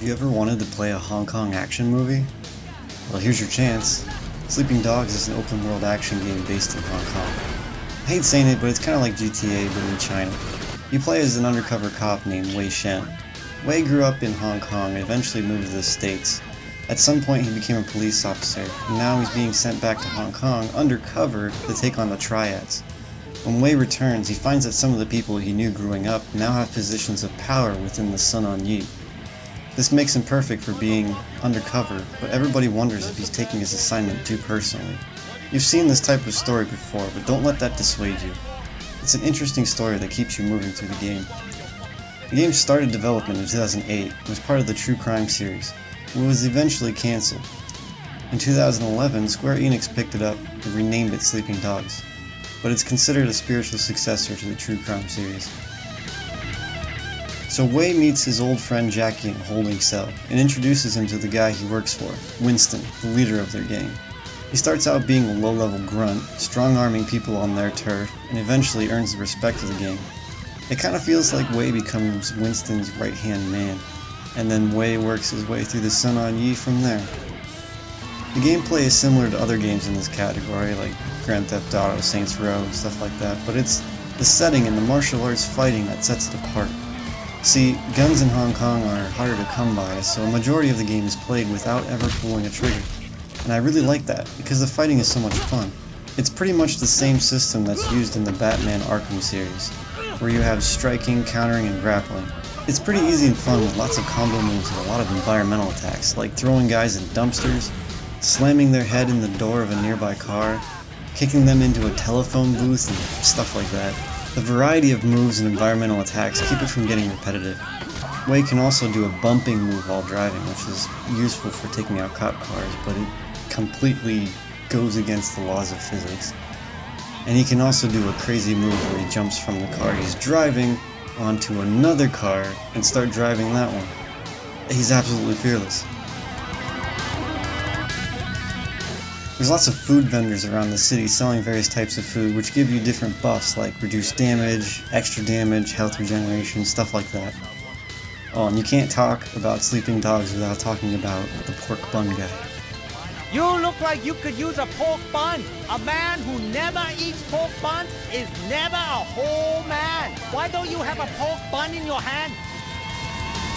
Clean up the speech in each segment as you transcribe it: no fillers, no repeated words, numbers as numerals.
you ever wanted to play a Hong Kong action movie? Well, here's your chance. Sleeping Dogs is an open-world action game based in Hong Kong. I hate saying it, but it's kind of like GTA, but in China. You play as an undercover cop named Wei Shen. Wei grew up in Hong Kong and eventually moved to the States. At some point he became a police officer, and now he's being sent back to Hong Kong undercover to take on the Triads. When Wei returns, he finds that some of the people he knew growing up now have positions of power within the Sun On Yee. This makes him perfect for being undercover, but everybody wonders if he's taking his assignment too personally. You've seen this type of story before, but don't let that dissuade you. It's an interesting story that keeps you moving through the game. The game started development in 2008 and was part of the True Crime series, but was eventually cancelled. In 2011, Square Enix picked it up and renamed it Sleeping Dogs, but it's considered a spiritual successor to the True Crime series. So Wei meets his old friend Jackie in a holding cell and introduces him to the guy he works for, Winston, the leader of their gang. He starts out being a low-level grunt, strong-arming people on their turf, and eventually earns the respect of the gang. It kind of feels like Wei becomes Winston's right-hand man, and then Wei works his way through the Sun On Yee from there. The gameplay is similar to other games in this category, like Grand Theft Auto, Saints Row, and stuff like that, but it's the setting and the martial arts fighting that sets it apart. See, guns in Hong Kong are harder to come by, so a majority of the game is played without ever pulling a trigger. And I really like that, because the fighting is so much fun. It's pretty much the same system that's used in the Batman Arkham series, where you have striking, countering, and grappling. It's pretty easy and fun with lots of combo moves and a lot of environmental attacks, like throwing guys in dumpsters, slamming their head in the door of a nearby car, kicking them into a telephone booth, and stuff like that. The variety of moves and environmental attacks keep it from getting repetitive. Wei can also do a bumping move while driving, which is useful for taking out cop cars, but it completely goes against the laws of physics. And he can also do a crazy move where he jumps from the car he's driving onto another car and start driving that one. He's absolutely fearless. There's lots of food vendors around the city selling various types of food which give you different buffs like reduced damage, extra damage, health regeneration, stuff like that. Oh, and you can't talk about Sleeping Dogs without talking about the pork bun guy. You look like you could use a pork bun. A man who never eats pork buns is never a whole man. Why don't you have a pork bun in your hand?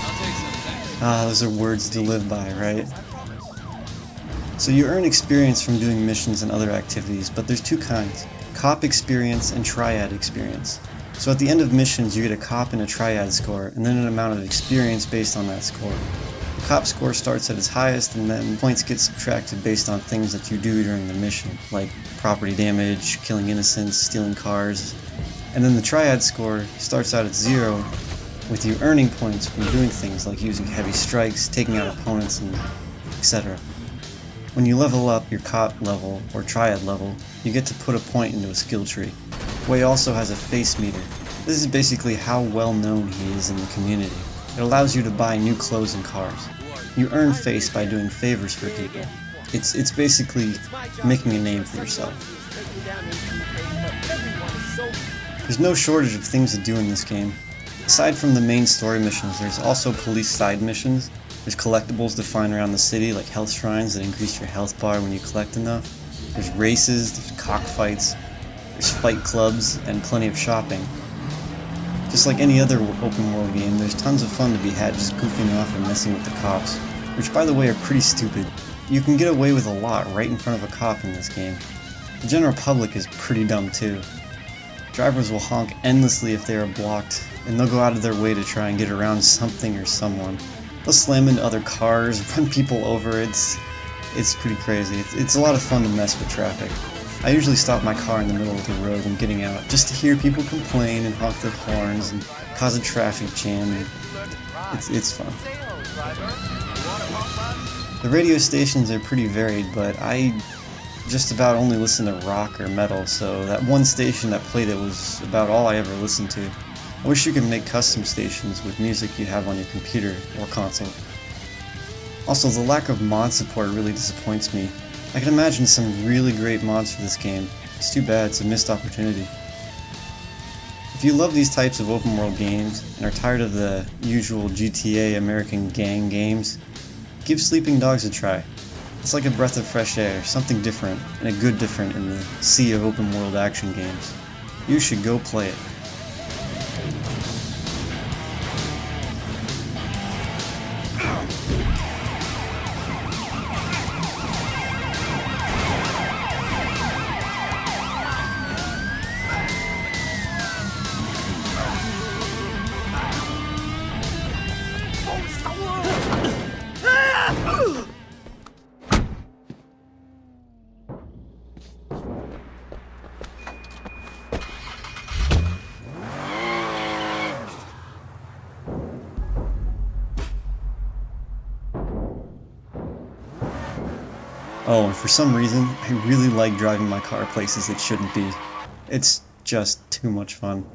I'll take some of that. Ah, those are words to live by, right? So you earn experience from doing missions and other activities, but there's two kinds: cop experience and triad experience. So at the end of missions you get a cop and a triad score, and then an amount of experience based on that score. The cop score starts at its highest, and then points get subtracted based on things that you do during the mission, like property damage, killing innocents, stealing cars. And then the triad score starts out at 0, with you earning points from doing things like using heavy strikes, taking out opponents, and etc. When you level up your cop level, or triad level, you get to put a point into a skill tree. Wei also has a face meter. This is basically how well known he is in the community. It allows you to buy new clothes and cars. You earn face by doing favors for people. It's basically making a name for yourself. There's no shortage of things to do in this game. Aside from the main story missions, there's also police side missions. There's collectibles to find around the city, like health shrines that increase your health bar when you collect enough. There's races, there's cockfights, there's fight clubs, and plenty of shopping. Just like any other open world game, there's tons of fun to be had just goofing off and messing with the cops, which by the way are pretty stupid. You can get away with a lot right in front of a cop in this game. The general public is pretty dumb too. Drivers will honk endlessly if they are blocked, and they'll go out of their way to try and get around something or someone. They'll slam into other cars, run people over. It's pretty crazy. It's a lot of fun to mess with traffic. I usually stop my car in the middle of the road when getting out, just to hear people complain and honk their horns and cause a traffic jam. And it's fun. The radio stations are pretty varied, but I just about only listen to rock or metal, so that one station that played it was about all I ever listened to. I wish you could make custom stations with music you have on your computer or console. Also, the lack of mod support really disappoints me. I can imagine some really great mods for this game. It's too bad, it's a missed opportunity. If you love these types of open world games and are tired of the usual GTA American gang games, give Sleeping Dogs a try. It's like a breath of fresh air, something different, and a good different in the sea of open world action games. You should go play it. Oh, and for some reason, I really like driving my car places it shouldn't be. It's just too much fun.